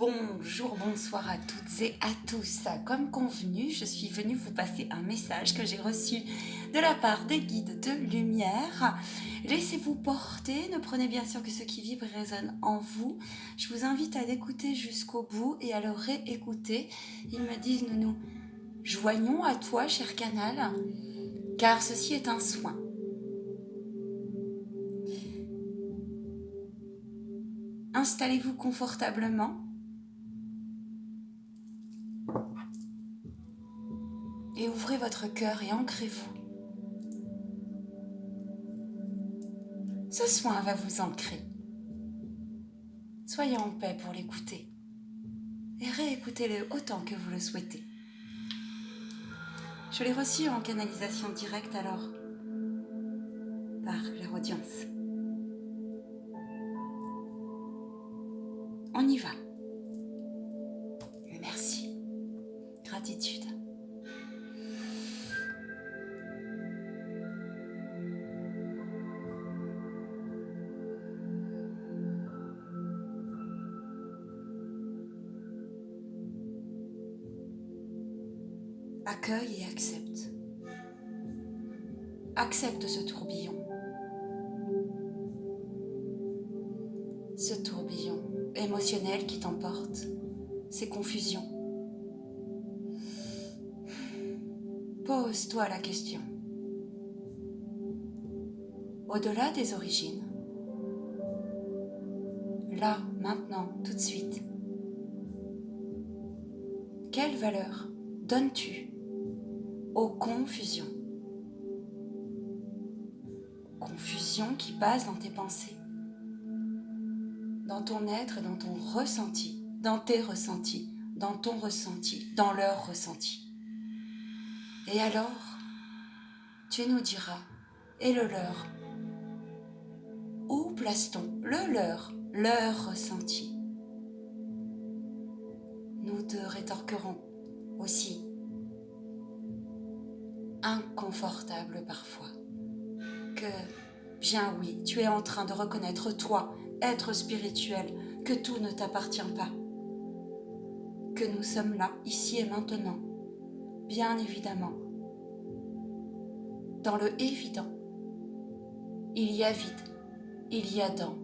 Bonjour, bonsoir à toutes et à tous. Comme convenu, je suis venue vous passer un message que j'ai reçu de la part des guides de lumière. Laissez-vous porter, ne prenez bien sûr que ce qui vibre et résonne en vous. Je vous invite à l'écouter jusqu'au bout et à le réécouter. Ils me disent, nous nous joignons à toi, cher canal, car ceci est un soin. Installez-vous confortablement. Et ouvrez votre cœur et ancrez-vous. Ce soin va vous ancrer. Soyez en paix pour l'écouter. Et réécoutez-le autant que vous le souhaitez. Je l'ai reçu en canalisation directe alors, par clairaudience. On y va. Merci. Gratitude. Accueille et accepte. Accepte ce tourbillon. Ce tourbillon émotionnel qui t'emporte, ces confusions. Pose-toi la question. Au-delà des origines, là, maintenant, tout de suite, quelle valeur donnes-tu aux confusions? Confusion qui passe dans tes pensées, dans ton être et dans ton ressenti, dans tes ressentis, dans ton ressenti, dans leur ressenti. Et alors, tu nous diras, et le leur? Où place-t-on le leur ressenti? Nous te rétorquerons aussi, inconfortable parfois, que bien oui, tu es en train de reconnaître toi, être spirituel, que tout ne t'appartient pas, que nous sommes là, ici et maintenant, bien évidemment. Dans le évident, il y a vide, il y a dans,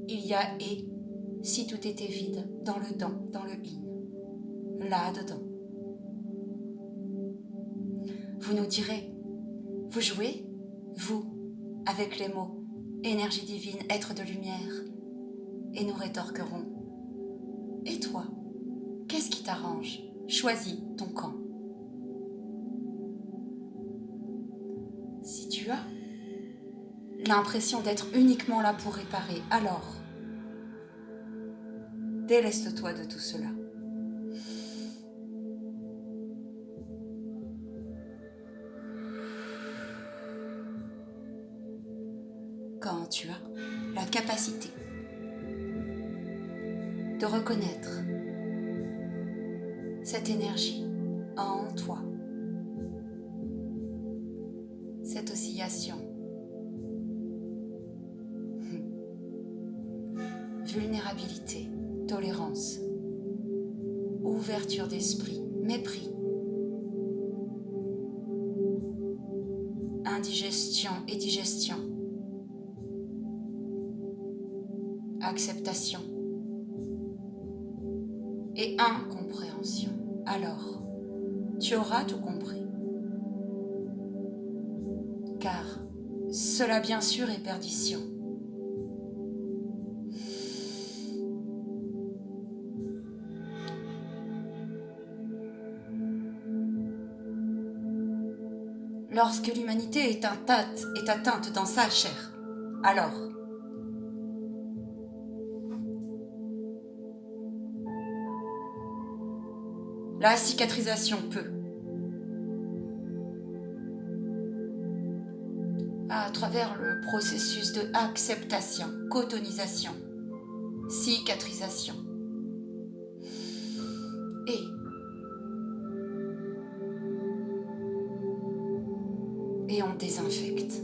il y a et, si tout était vide, dans le dans le in, là-dedans. Vous nous direz, vous jouez, vous, avec les mots, énergie divine, être de lumière, et nous rétorquerons, et toi, qu'est-ce qui t'arrange? Choisis ton camp. Si tu as l'impression d'être uniquement là pour réparer, alors déleste-toi de tout cela. Quand tu as la capacité de reconnaître cette énergie en toi, cette oscillation, vulnérabilité, tolérance, ouverture d'esprit, mépris, indigestion et digestion, acceptation et incompréhension, alors tu auras tout compris. Car cela bien sûr est perdition. Lorsque l'humanité est atteinte dans sa chair, alors la cicatrisation peut, à travers le processus de acceptation, cotonisation, cicatrisation, et on désinfecte.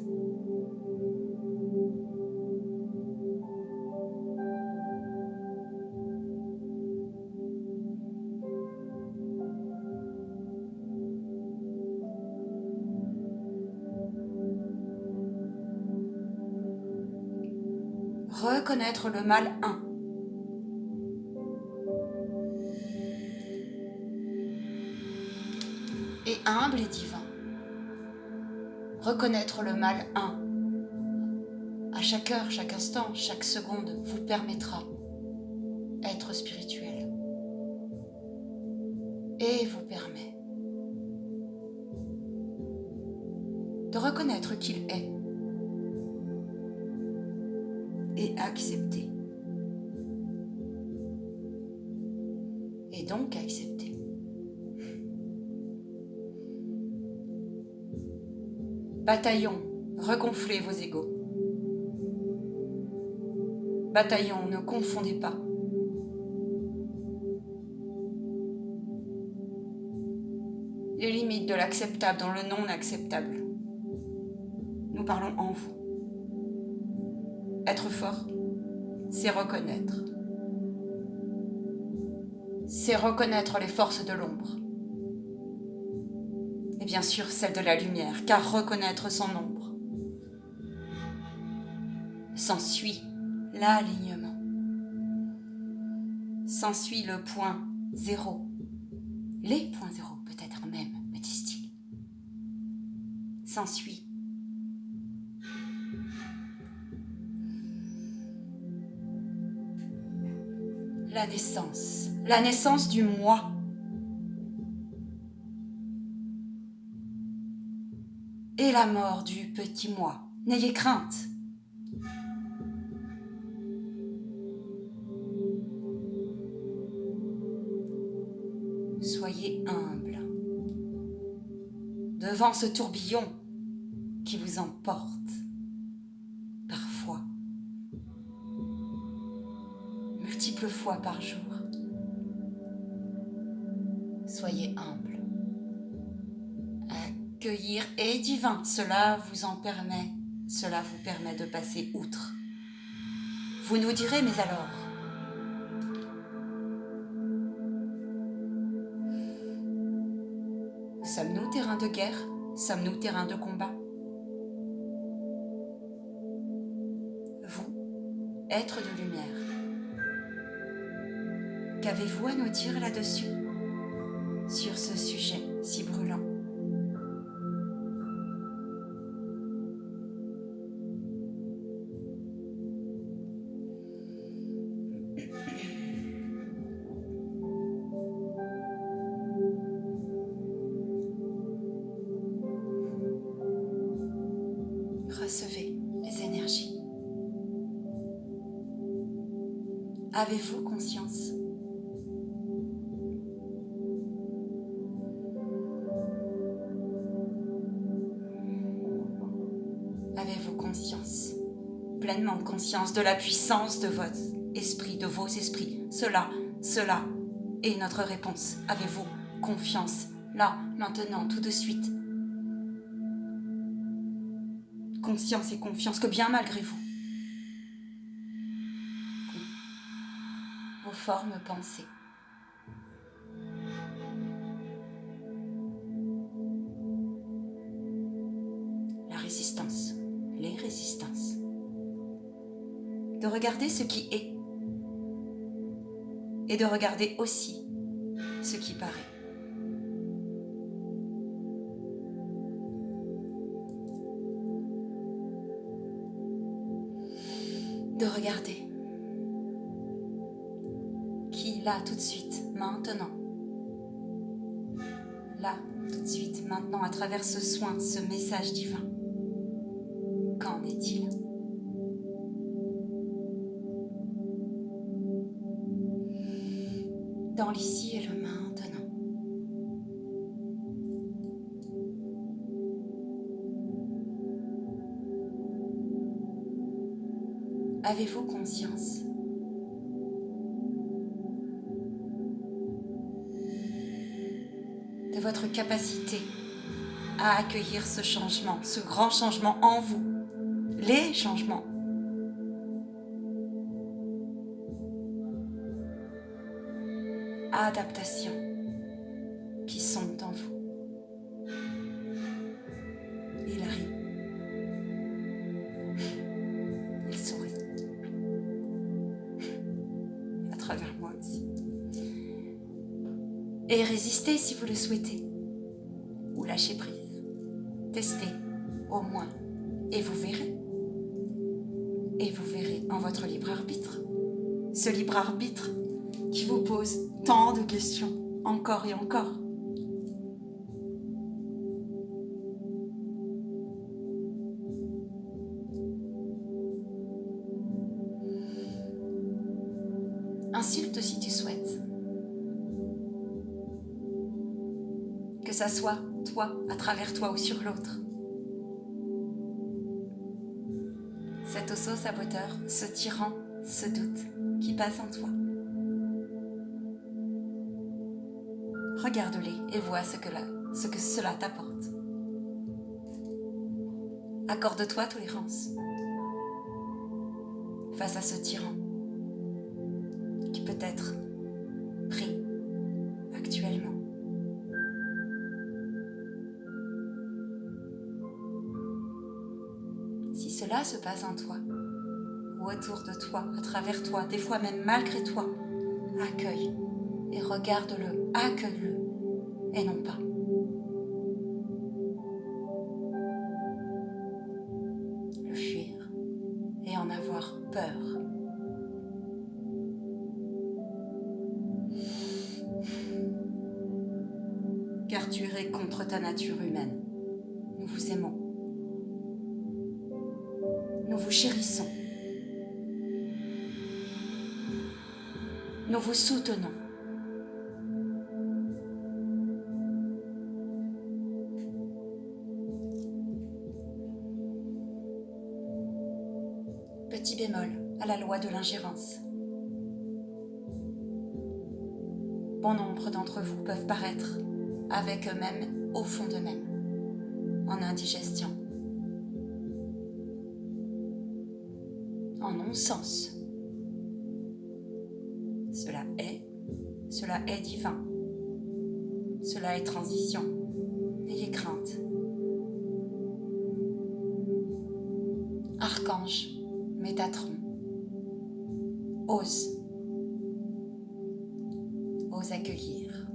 reconnaître le mal 1. Et humble et divin, reconnaître le mal 1. À chaque heure, chaque instant, chaque seconde vous permettra d'être spirituel et vous permet de reconnaître qu'il est et accepter. Et donc accepter. Bataillon, regonflez vos égos. Bataillon, ne confondez pas. Les limites de l'acceptable dans le non acceptable. Nous parlons en vous. Être fort, c'est reconnaître. C'est reconnaître les forces de l'ombre. Et bien sûr celles de la lumière, car reconnaître son ombre s'ensuit l'alignement. S'ensuit le point zéro. Les points zéro, peut-être même, me disent-ils. S'ensuit la naissance du moi. Et la mort du petit moi. N'ayez crainte. Soyez humble devant ce tourbillon qui vous emporte parfois, multiples fois par jour. Soyez humble. Accueillir est divin, cela vous permet de passer outre. Vous nous direz, mais alors, sommes-nous terrain de guerre? Sommes-nous terrain de combat? Vous, être de lumière, qu'avez-vous à nous dire là-dessus, sur ce sujet si brûlant? Recevez les énergies. Avez-vous conscience? Avez-vous conscience, pleinement conscience de la puissance de votre esprit, de vos esprits? Cela est notre réponse. Avez-vous confiance, là, maintenant, tout de suite? Conscience et confiance que bien malgré vous, vos formes pensées, la résistance, les résistances, de regarder ce qui est et de regarder aussi ce qui paraît. De regarder qui, là, tout de suite, maintenant, là, tout de suite, maintenant, à travers ce soin, ce message divin, qu'en est-il? Dans l'ici et le maintenant. Avez-vous conscience de votre capacité à accueillir ce changement, ce grand changement en vous, les changements? Adaptation qui sont en vous. Il rit. Il sourit. fréquences. Et résistez si vous le souhaitez. Ou lâchez prise. Testez au moins. Et vous verrez. Et vous verrez en votre libre arbitre. Ce libre arbitre qui vous pose tant de questions, encore et encore. Insulte si tu souhaites. Que ça soit toi, à travers toi ou sur l'autre. Cet auto-saboteur, ce tyran, ce doute qui passe en toi. Regarde-les et vois ce que cela t'apporte. Accorde-toi tolérance face à ce tyran qui peut être pris actuellement. Si cela se passe en toi, ou autour de toi, à travers toi, des fois même malgré toi, accueille et regarde-le, accueille-le, et non pas. Le fuir et en avoir peur. Car tu irais contre ta nature humaine. Nous vous aimons. Nous vous chérissons. Nous vous soutenons. Petit bémol à la loi de l'ingérence. Bon nombre d'entre vous peuvent paraître avec eux-mêmes au fond d'eux-mêmes, en indigestion, en non-sens. Cela est divin, cela est transition, n'ayez crainte. Archange, Métatron, ose accueillir.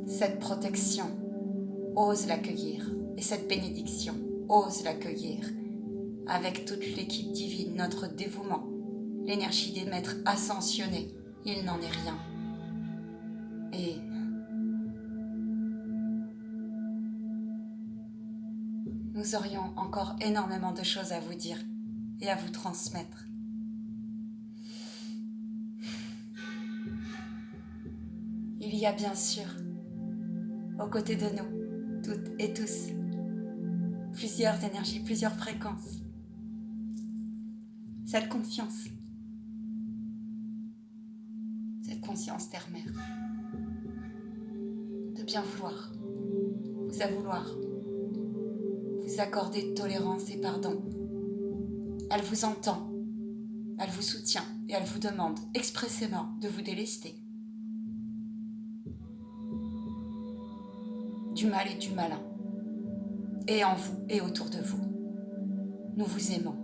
Cette protection, ose l'accueillir. Et cette bénédiction, ose l'accueillir. Avec toute l'équipe divine, notre dévouement, l'énergie des maîtres ascensionnés, il n'en est rien. Et nous aurions encore énormément de choses à vous dire et à vous transmettre. Il y a bien sûr, aux côtés de nous, toutes et tous, plusieurs énergies, plusieurs fréquences. Cette conscience terre-mère, de bien vouloir, vous accorder tolérance et pardon. Elle vous entend, elle vous soutient et elle vous demande expressément de vous délester du mal et du malin, et en vous et autour de vous. Nous vous aimons.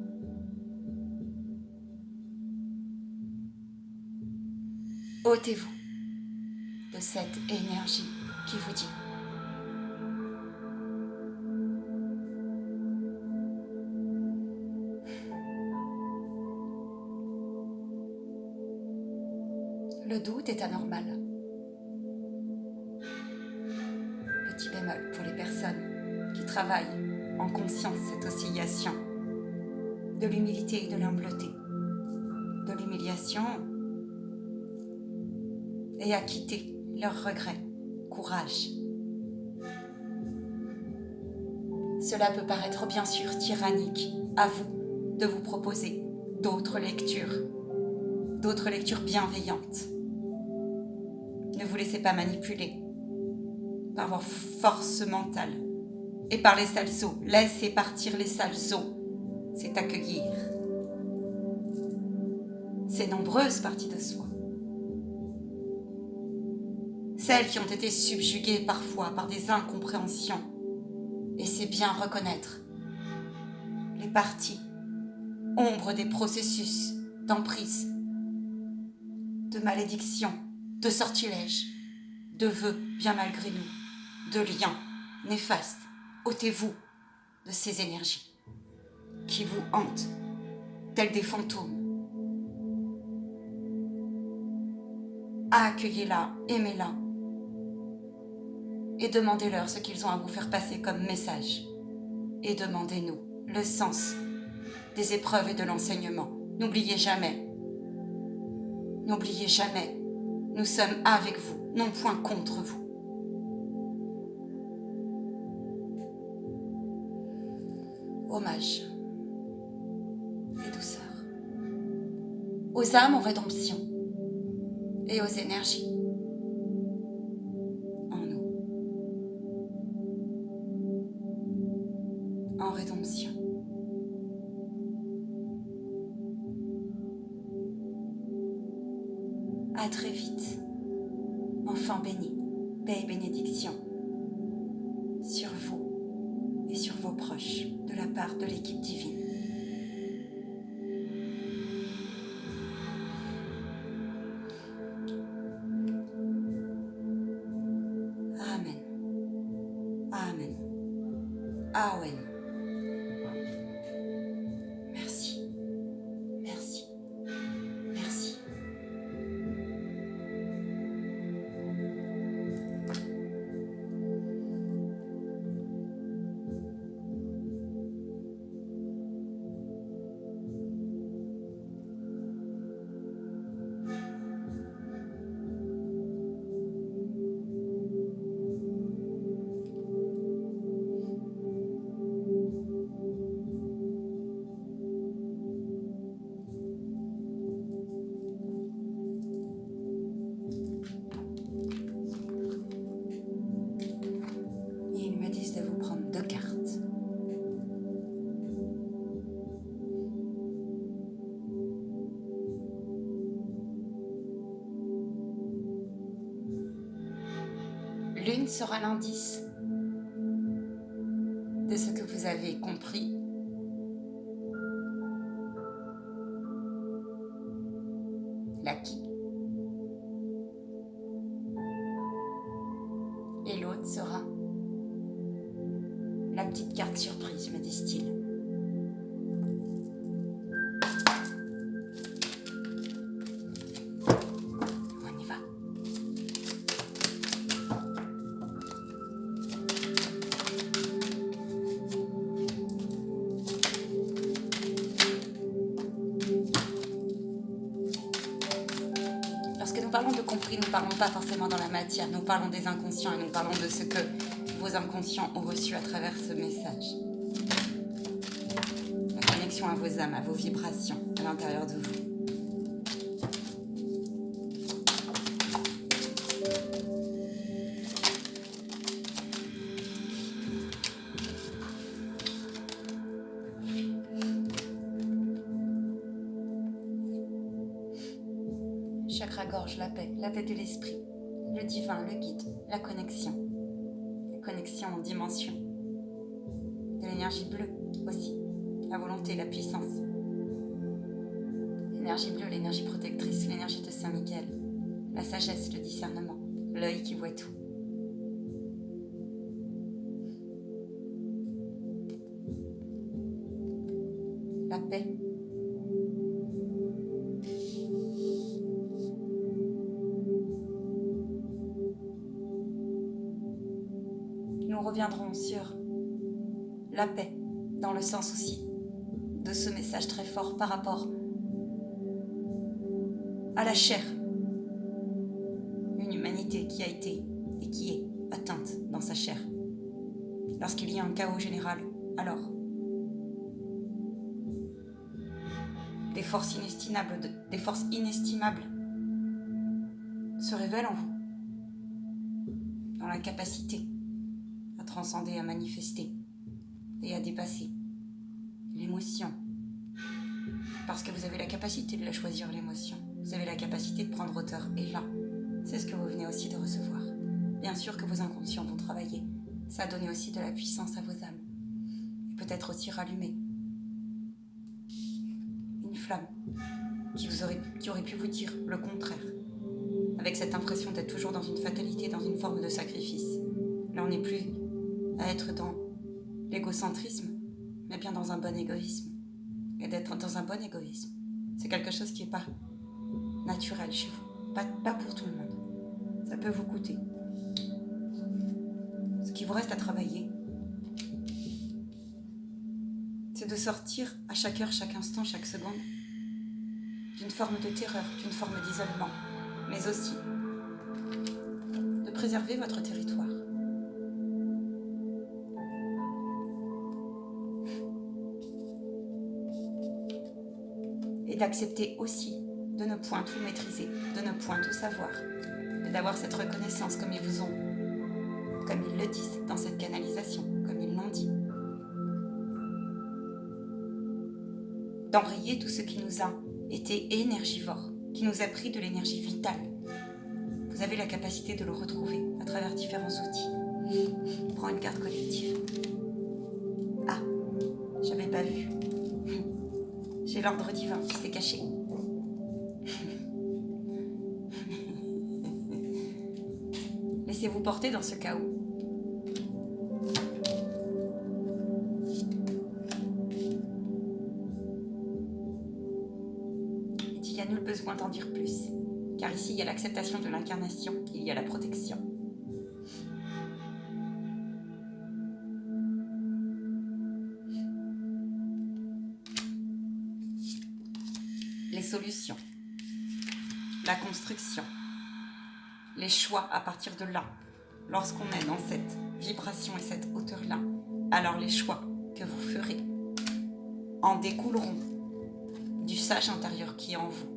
Ôtez-vous de cette énergie qui vous dit le doute est anormal. Petit bémol pour les personnes qui travaillent en conscience cette oscillation de l'humilité et de l'humbleté, de l'humiliation et à quitter leurs regrets. Courage. Cela peut paraître bien sûr tyrannique. À vous de vous proposer d'autres lectures bienveillantes. Ne vous laissez pas manipuler par vos forces mentales et par les sales eaux. Laissez partir les sales eaux. C'est accueillir ces nombreuses parties de soi. Celles qui ont été subjuguées parfois par des incompréhensions. Et c'est bien reconnaître les parties ombre des processus d'emprise, de malédiction, de sortilèges, de vœux bien malgré nous, de liens néfastes. Ôtez-vous de ces énergies qui vous hantent, tels des fantômes. Accueillez-la, aimez-la, et demandez-leur ce qu'ils ont à vous faire passer comme message. Et demandez-nous le sens des épreuves et de l'enseignement. N'oubliez jamais, nous sommes avec vous, non point contre vous. Hommage et douceur aux âmes en rédemption et aux énergies en nous, en rédemption. À très vite, enfants bénis, paix et bénédiction sur vous et sur vos proches de la part de l'équipe divine. Amen. Amen. Amen. Merci. Merci. Merci. Ils me disent de vous prendre 2 cartes. L'une sera l'indice de ce que vous avez compris. L'acquis. Et l'autre sera la petite carte surprise, me disent-ils. On y va. Lorsque nous parlons de compris, nous ne parlons pas forcément dans la matière, nous parlons des inconscients et nous parlons de ce que vos inconscients ont reçu à travers ce message. La connexion à vos âmes, à vos vibrations à l'intérieur de vous. Chakra-gorge, la paix de l'esprit, le divin, le guide, la connexion en dimension, de l'énergie bleue aussi, la volonté, la puissance, l'énergie bleue, l'énergie protectrice, l'énergie de Saint-Michel, la sagesse, le discernement, l'œil qui voit tout. La paix. Nous reviendrons sur la paix, dans le sens aussi de ce message très fort par rapport à la chair. Une humanité qui a été et qui est atteinte dans sa chair. Lorsqu'il y a un chaos général, alors des forces inestimables se révèlent en vous, dans la capacité à transcender, à manifester et à dépasser l'émotion. Parce que vous avez la capacité de la choisir, l'émotion. Vous avez la capacité de prendre hauteur. Et là, c'est ce que vous venez aussi de recevoir. Bien sûr que vos inconscients vont travailler. Ça a donné aussi de la puissance à vos âmes. Et peut-être aussi rallumer flamme qui aurait pu vous dire le contraire, avec cette impression d'être toujours dans une fatalité, dans une forme de sacrifice. Là, on n'est plus à être dans l'égocentrisme, mais bien dans un bon égoïsme. Et d'être dans un bon égoïsme, c'est quelque chose qui n'est pas naturel chez vous, pas pour tout le monde. Ça peut vous coûter. Ce qui vous reste à travailler, c'est de sortir à chaque heure, chaque instant, chaque seconde, d'une forme de terreur, d'une forme d'isolement, mais aussi de préserver votre territoire. Et d'accepter aussi de ne point tout maîtriser, de ne point tout savoir, et d'avoir cette reconnaissance comme ils vous ont, comme ils le disent dans cette canalisation, comme ils l'ont dit. D'enrayer tout ce qui nous a été énergivore, qui nous a pris de l'énergie vitale. Vous avez la capacité de le retrouver à travers différents outils. Prends une carte collective. Ah, j'avais pas vu. J'ai l'ordre divin qui s'est caché. Laissez-vous porter dans ce chaos. Il y a nul besoin d'en dire plus, car ici il y a l'acceptation de l'incarnation, il y a la protection. Les solutions, la construction, les choix à partir de là. Lorsqu'on est dans cette vibration et cette hauteur-là, alors les choix que vous ferez en découleront du sage intérieur qui est en vous.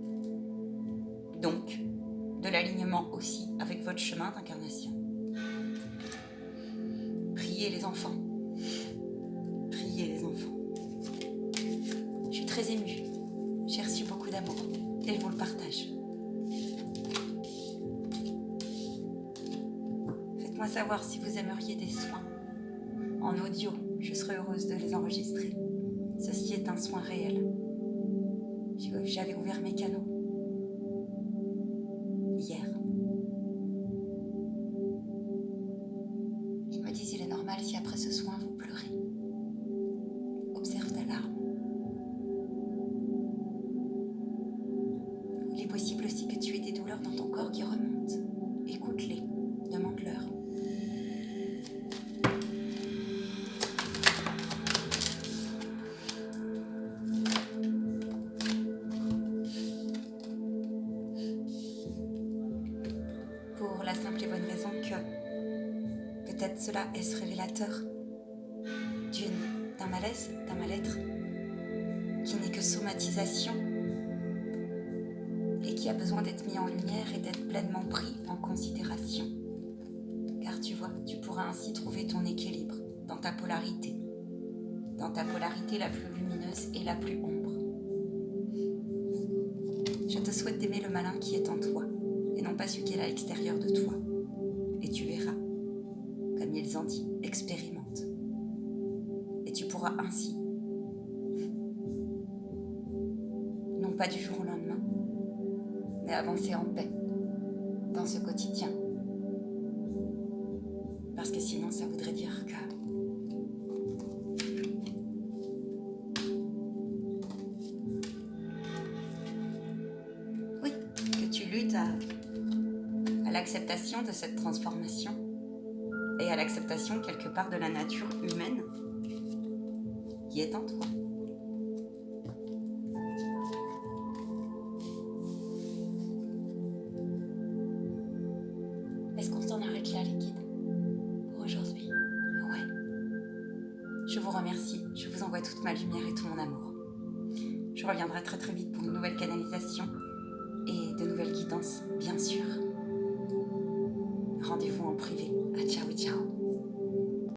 Donc, de l'alignement aussi avec votre chemin d'incarnation. Priez les enfants. Priez les enfants. Je suis très émue. J'ai reçu beaucoup d'amour et je vous le partage. Faites-moi savoir si vous aimeriez des soins en audio. Je serais heureuse de les enregistrer. Ceci est un soin réel. J'avais ouvert mes canaux hier. Ils me disent il est normal si après ce soin vous pleurez. Observe ta larme. Il est possible aussi que tu aies des douleurs dans ton corps qui remontent. Écoute-les, demande-leur. Pour la simple et bonne raison que peut-être cela est révélateur d'un malaise, d'un mal-être qui n'est que somatisation et qui a besoin d'être mis en lumière et d'être pleinement pris en considération. Car tu vois, tu pourras ainsi trouver ton équilibre dans ta polarité la plus lumineuse et la plus ombre. Je te souhaite d'aimer le malin qui est en toi et non pas celui qui est à l'extérieur de toi. Et tu verras, comme ils ont dit, expérimente. Et tu pourras ainsi, non pas du jour au lendemain, mais avancer en paix dans ce quotidien. Parce que sinon, ça voudrait dire que oui, que tu luttes à l'acceptation de cette transformation et à l'acceptation quelque part de la nature humaine qui est en toi. Est-ce qu'on s'en arrête là, les guides, pour aujourd'hui? Ouais. Je vous remercie, je vous envoie toute ma lumière et tout mon amour. Je reviendrai très très vite pour une nouvelle canalisation et de nouvelles guidances, bien sûr. Rendez-vous en privé. Ciao, ciao.